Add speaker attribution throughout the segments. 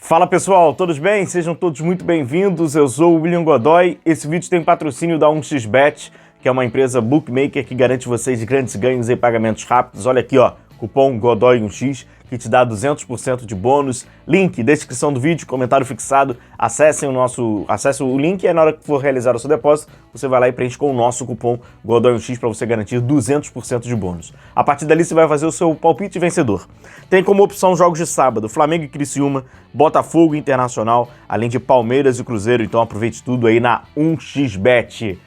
Speaker 1: Fala pessoal, todos bem? Sejam todos muito bem-vindos, eu sou o William Godoy. Esse vídeo tem patrocínio da 1xBet, que é uma empresa bookmaker que garante vocês grandes ganhos e pagamentos rápidos. Olha aqui, ó, cupom GODOY1x, que te dá 200% de bônus. Link, descrição do vídeo, comentário fixado. Acessem o link e aí na hora que for realizar o seu depósito, você vai lá e preenche com o nosso cupom GODOY1x para você garantir 200% de bônus. A partir dali você vai fazer o seu palpite vencedor. Tem como opção jogos de sábado, Flamengo e Criciúma, Botafogo e Internacional, além de Palmeiras e Cruzeiro, então aproveite tudo aí na 1xBet.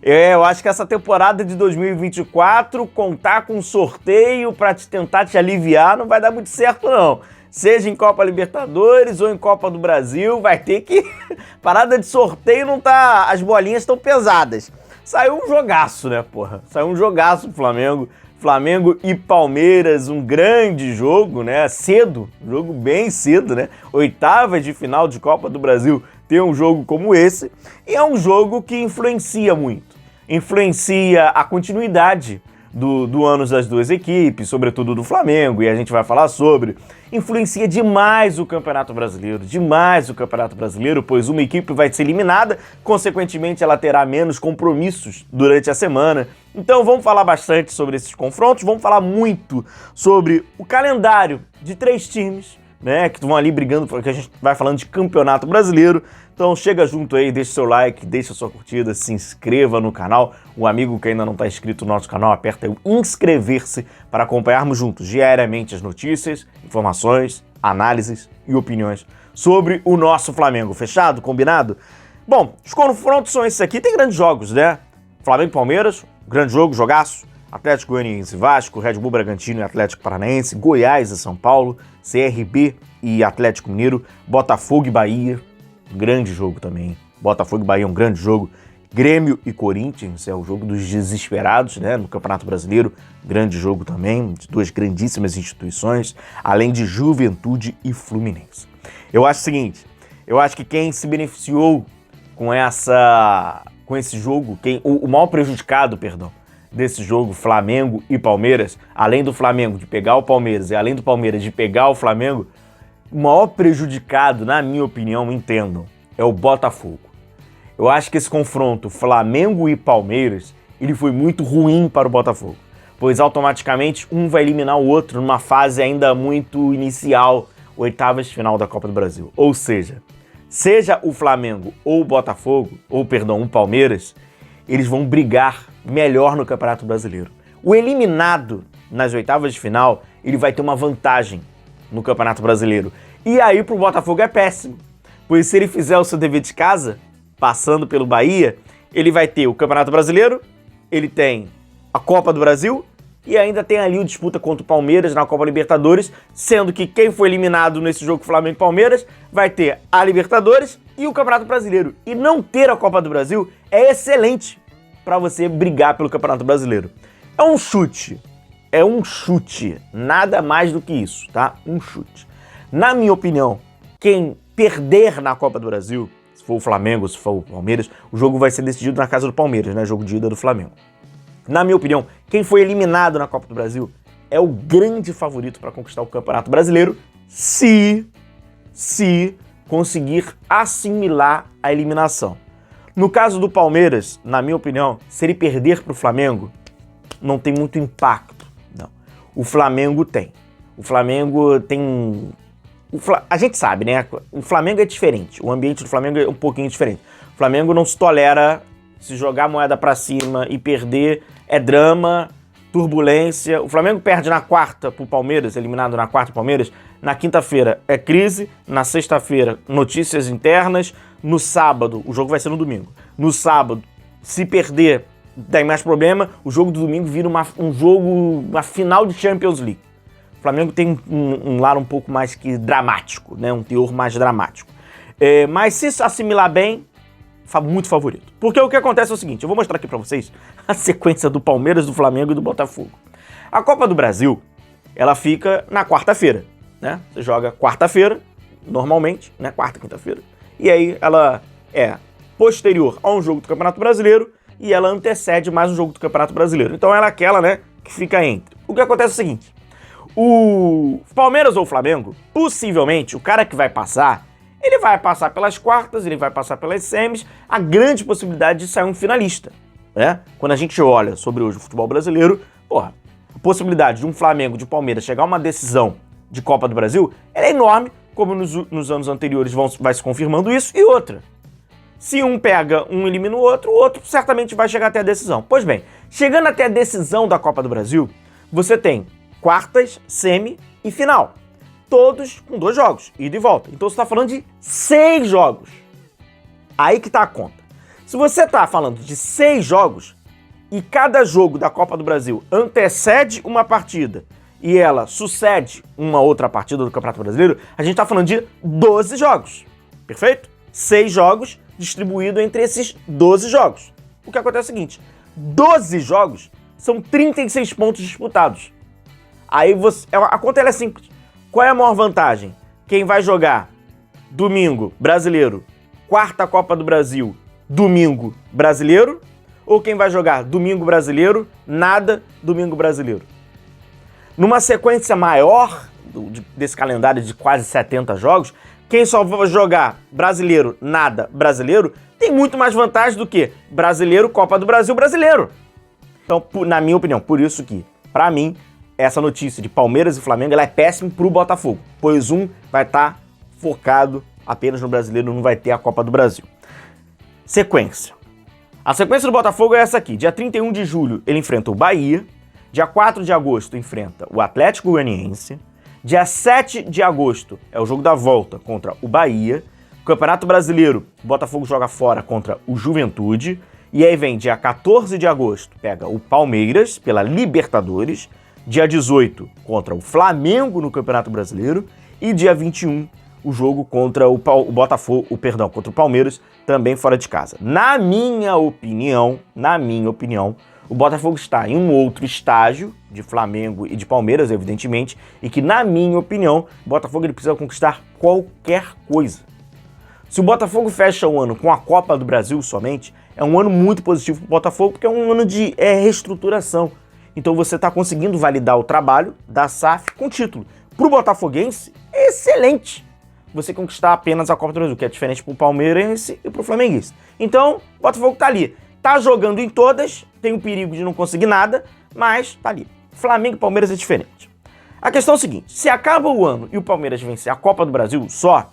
Speaker 1: Eu acho que essa temporada de 2024, contar com um sorteio para tentar te aliviar, não vai dar muito certo não. Seja em Copa Libertadores ou em Copa do Brasil, vai ter que... Parada de sorteio não tá... As bolinhas estão pesadas. Saiu um jogaço, né, porra? Saiu um jogaço pro Flamengo. Flamengo e Palmeiras, um grande jogo, né? Cedo, jogo bem cedo, né? Oitavas de final de Copa do Brasil, ter um jogo como esse. E é um jogo que influencia muito. Influencia a continuidade do ano das duas equipes, sobretudo do Flamengo, e a gente vai falar sobre. Influencia demais o Campeonato Brasileiro, pois uma equipe vai ser eliminada, consequentemente ela terá menos compromissos durante a semana. Então vamos falar bastante sobre esses confrontos, vamos falar muito sobre o calendário de 3 times, né, que vão ali brigando, porque a gente vai falando de Campeonato Brasileiro. Então chega junto aí, deixa seu like, deixa sua curtida, se inscreva no canal. O amigo que ainda não está inscrito no nosso canal, aperta o inscrever-se para acompanharmos juntos diariamente as notícias, informações, análises e opiniões sobre o nosso Flamengo. Fechado? Combinado? Bom, os confrontos são esses aqui, tem grandes jogos, né? Flamengo e Palmeiras, grande jogo, jogaço. Atlético Goianiense e Vasco, Red Bull Bragantino e Atlético Paranaense, Goiás e São Paulo, CRB e Atlético Mineiro, Botafogo e Bahia, grande jogo também. Botafogo e Bahia é um grande jogo. Grêmio e Corinthians é o jogo dos desesperados, né, no Campeonato Brasileiro, grande jogo também, de duas grandíssimas instituições, além de Juventude e Fluminense. Eu acho o seguinte, eu acho que quem se beneficiou com esse jogo, o maior prejudicado, desse jogo, Flamengo e Palmeiras, além do Flamengo de pegar o Palmeiras e além do Palmeiras de pegar o Flamengo, o maior prejudicado, na minha opinião, entendam, é o Botafogo. Eu acho que esse confronto Flamengo e Palmeiras, ele foi muito ruim para o Botafogo, pois automaticamente um vai eliminar o outro numa fase ainda muito inicial, oitavas de final da Copa do Brasil. Ou seja o Flamengo ou o Botafogo, o Palmeiras, eles vão brigar melhor no Campeonato Brasileiro. O eliminado nas oitavas de final, ele vai ter uma vantagem no Campeonato Brasileiro. E aí pro Botafogo é péssimo, pois se ele fizer o seu dever de casa, passando pelo Bahia, ele vai ter o Campeonato Brasileiro, ele tem a Copa do Brasil e ainda tem ali o disputa contra o Palmeiras na Copa Libertadores, sendo que quem foi eliminado nesse jogo Flamengo e Palmeiras vai ter a Libertadores e o Campeonato Brasileiro. E não ter a Copa do Brasil é excelente para você brigar pelo Campeonato Brasileiro. É um chute, nada mais do que isso, tá? Um chute. Na minha opinião, quem perder na Copa do Brasil, se for o Flamengo, se for o Palmeiras, o jogo vai ser decidido na casa do Palmeiras, né? Jogo de ida do Flamengo. Na minha opinião, quem foi eliminado na Copa do Brasil é o grande favorito para conquistar o Campeonato Brasileiro se conseguir assimilar a eliminação. No caso do Palmeiras, na minha opinião, se ele perder para o Flamengo, não tem muito impacto, não. O Flamengo tem. A gente sabe, né? O Flamengo é diferente. O ambiente do Flamengo é um pouquinho diferente. O Flamengo não se tolera se jogar a moeda pra cima e perder. É drama, turbulência. O Flamengo perde na quarta pro Palmeiras, eliminado na quarta pro Palmeiras. Na quinta-feira é crise. Na sexta-feira, notícias internas. No sábado, o jogo vai ser no domingo. No sábado, se perder, tem mais problema. O jogo do domingo vira uma final de Champions League. O Flamengo tem um lado um pouco mais que dramático, né? Um teor mais dramático. Mas se assimilar bem, muito favorito. Porque o que acontece é o seguinte, eu vou mostrar aqui pra vocês a sequência do Palmeiras, do Flamengo e do Botafogo. A Copa do Brasil, ela fica na quarta-feira, né? Você joga quarta-feira, normalmente, né? Quarta, quinta-feira. E aí ela é posterior a um jogo do Campeonato Brasileiro e ela antecede mais um jogo do Campeonato Brasileiro. Então ela é aquela, né, que fica entre. O que acontece é o seguinte, o Palmeiras ou o Flamengo, possivelmente, o cara que vai passar ele vai passar pelas quartas, ele vai passar pelas semis, a grande possibilidade de sair um finalista, né? Quando a gente olha sobre hoje o futebol brasileiro, porra, a possibilidade de um Flamengo, de Palmeiras chegar a uma decisão de Copa do Brasil, ela é enorme, como nos anos anteriores vai se confirmando isso, e outra. Se um pega, um elimina o outro certamente vai chegar até a decisão. Pois bem, chegando até a decisão da Copa do Brasil, você tem quartas, semi e final. Todos com 2 jogos, ida e volta. Então você está falando de 6 jogos. Aí que tá a conta. Se você está falando de 6 jogos e cada jogo da Copa do Brasil antecede uma partida e ela sucede uma outra partida do Campeonato Brasileiro, a gente está falando de 12 jogos. Perfeito? 6 jogos distribuído entre esses 12 jogos. O que acontece é o seguinte, 12 jogos são 36 pontos disputados. Aí a conta ela é simples. Qual é a maior vantagem? Quem vai jogar domingo brasileiro, quarta Copa do Brasil, domingo brasileiro? Ou quem vai jogar domingo brasileiro, nada domingo brasileiro? Numa sequência maior desse calendário de quase 70 jogos, quem só vai jogar brasileiro, nada brasileiro, tem muito mais vantagem do que brasileiro, Copa do Brasil, brasileiro. Então, na minha opinião, por isso que, pra mim, essa notícia de Palmeiras e Flamengo ela é péssima pro Botafogo, pois um vai estar focado apenas no brasileiro, não vai ter a Copa do Brasil. Sequência. A sequência do Botafogo é essa aqui. Dia 31 de julho ele enfrenta o Bahia, dia 4 de agosto enfrenta o Atlético Goianiense, dia 7 de agosto é o jogo da volta contra o Bahia, o Campeonato Brasileiro, o Botafogo joga fora contra o Juventude, e aí vem dia 14 de agosto, pega o Palmeiras pela Libertadores, dia 18 contra o Flamengo no Campeonato Brasileiro e dia 21 o jogo contra o contra o Palmeiras, também fora de casa. Na minha opinião, o Botafogo está em um outro estágio de Flamengo e de Palmeiras, evidentemente, e que, na minha opinião, o Botafogo ele precisa conquistar qualquer coisa. Se o Botafogo fecha o ano com a Copa do Brasil somente, é um ano muito positivo para o Botafogo, porque é um ano de reestruturação. Então você está conseguindo validar o trabalho da SAF com título. Para o botafoguense, é excelente você conquistar apenas a Copa do Brasil, que é diferente para o palmeirense e para o flamenguista. Então, o Botafogo está ali. Tá jogando em todas, tem o perigo de não conseguir nada, mas tá ali. Flamengo e Palmeiras é diferente. A questão é a seguinte, se acaba o ano e o Palmeiras vencer a Copa do Brasil só,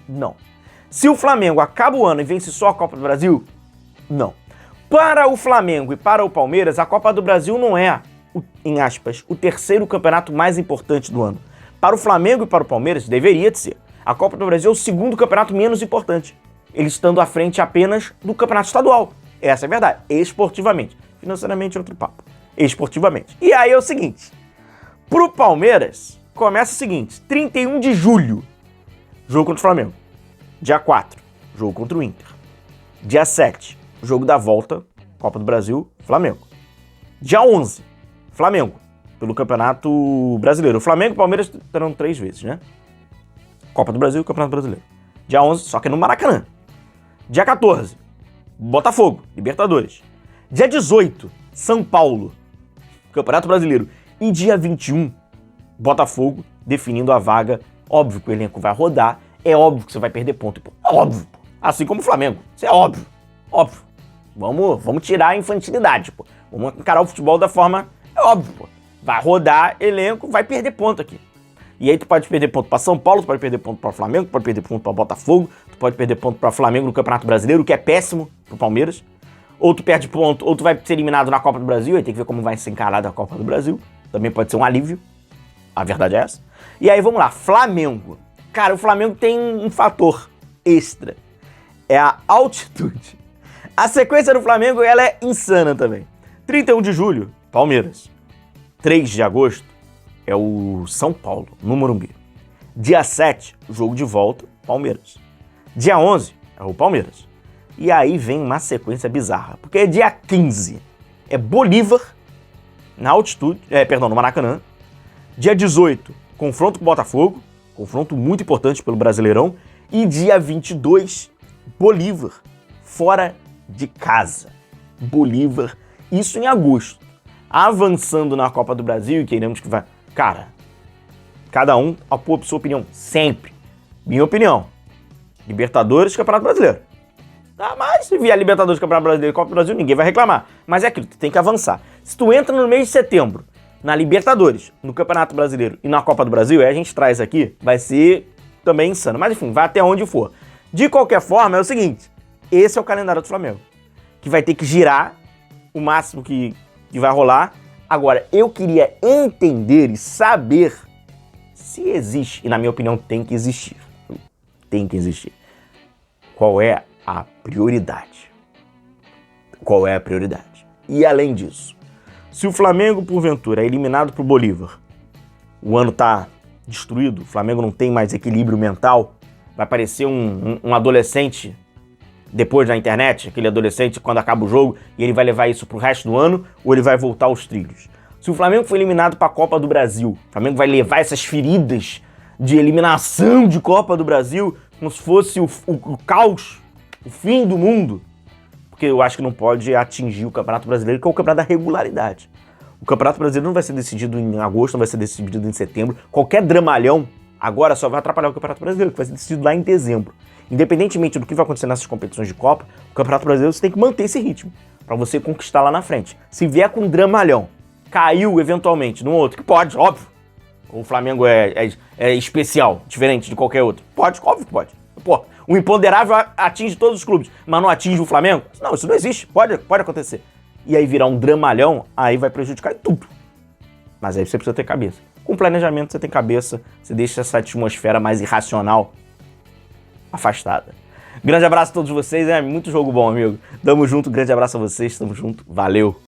Speaker 1: não. Se o Flamengo acaba o ano e vence só a Copa do Brasil, não. Para o Flamengo e para o Palmeiras, a Copa do Brasil não é, em aspas, o terceiro campeonato mais importante do ano. Para o Flamengo e para o Palmeiras, deveria de ser. A Copa do Brasil é o segundo campeonato menos importante, ele estando à frente apenas do campeonato estadual. Essa é a verdade, esportivamente. Financeiramente é outro papo, esportivamente. E aí é o seguinte, pro Palmeiras, começa o seguinte, 31 de julho, jogo contra o Flamengo. Dia 4, jogo contra o Inter. Dia 7, jogo da volta, Copa do Brasil, Flamengo. Dia 11, Flamengo, pelo Campeonato Brasileiro. O Flamengo e o Palmeiras terão 3 vezes, né? Copa do Brasil e Campeonato Brasileiro. Dia 11, só que no Maracanã. Dia 14, Botafogo, Libertadores. Dia 18, São Paulo, Campeonato Brasileiro. E dia 21, Botafogo, definindo a vaga. Óbvio que o elenco vai rodar, é óbvio que você vai perder ponto. É óbvio, assim como o Flamengo, isso é óbvio, óbvio. Vamos tirar a infantilidade, pô. Vamos encarar o futebol da forma, é óbvio, pô. Vai rodar elenco, vai perder ponto aqui. E aí tu pode perder ponto para São Paulo, tu pode perder ponto para Flamengo, tu pode perder ponto para Botafogo, tu pode perder ponto para Flamengo no Campeonato Brasileiro, o que é péssimo pro Palmeiras. Ou tu perde ponto, ou tu vai ser eliminado na Copa do Brasil, aí tem que ver como vai ser encarada a Copa do Brasil. Também pode ser um alívio, a verdade é essa. E aí vamos lá, Flamengo. Cara, o Flamengo tem um fator extra, é a altitude. A sequência do Flamengo, ela é insana também. 31 de julho, Palmeiras. 3 de agosto, é o São Paulo, no Morumbi. Dia 7, jogo de volta, Palmeiras. Dia 11, é o Palmeiras. E aí vem uma sequência bizarra, porque dia 15 é Bolívar, na altitude, no Maracanã. Dia 18, confronto com o Botafogo, confronto muito importante pelo Brasileirão. E dia 22, Bolívar, fora de casa. Bolívar, isso em agosto. Avançando na Copa do Brasil, e queremos que vai... Cara, cada um a sua opinião, sempre. Minha opinião, Libertadores, Campeonato Brasileiro. Tá, mas se vier Libertadores, Campeonato Brasileiro e Copa do Brasil, ninguém vai reclamar. Mas é aquilo, tu tem que avançar. Se tu entra no mês de setembro, na Libertadores, no Campeonato Brasileiro e na Copa do Brasil, aí a gente traz aqui, vai ser também insano. Mas enfim, vai até onde for. De qualquer forma, é o seguinte, esse é o calendário do Flamengo, que vai ter que girar o máximo que vai rolar. Agora, eu queria entender e saber se existe, e na minha opinião tem que existir, qual é a prioridade. Qual é a prioridade? E além disso, se o Flamengo, porventura, é eliminado pro Bolívar, o ano tá destruído, o Flamengo não tem mais equilíbrio mental, vai parecer um adolescente depois na internet, aquele adolescente quando acaba o jogo, e ele vai levar isso pro resto do ano, ou ele vai voltar aos trilhos. Se o Flamengo for eliminado para a Copa do Brasil, o Flamengo vai levar essas feridas de eliminação de Copa do Brasil como se fosse o caos, o fim do mundo, porque eu acho que não pode atingir o Campeonato Brasileiro, que é o campeonato da regularidade. O Campeonato Brasileiro não vai ser decidido em agosto, não vai ser decidido em setembro. Qualquer dramalhão agora só vai atrapalhar o Campeonato Brasileiro, que vai ser decidido lá em dezembro. Independentemente do que vai acontecer nessas competições de Copa, o Campeonato Brasileiro você tem que manter esse ritmo para você conquistar lá na frente. Se vier com um dramalhão, caiu eventualmente num outro, que pode, óbvio. O Flamengo é especial, diferente de qualquer outro. Pode, óbvio que pode. Pô, o imponderável atinge todos os clubes, mas não atinge o Flamengo? Não, isso não existe, pode acontecer. E aí virar um dramalhão, aí vai prejudicar tudo. Mas aí você precisa ter cabeça. Com planejamento você tem cabeça, você deixa essa atmosfera mais irracional afastada. Grande abraço a todos vocês, muito jogo bom, amigo. Tamo junto, grande abraço a vocês, tamo junto, valeu!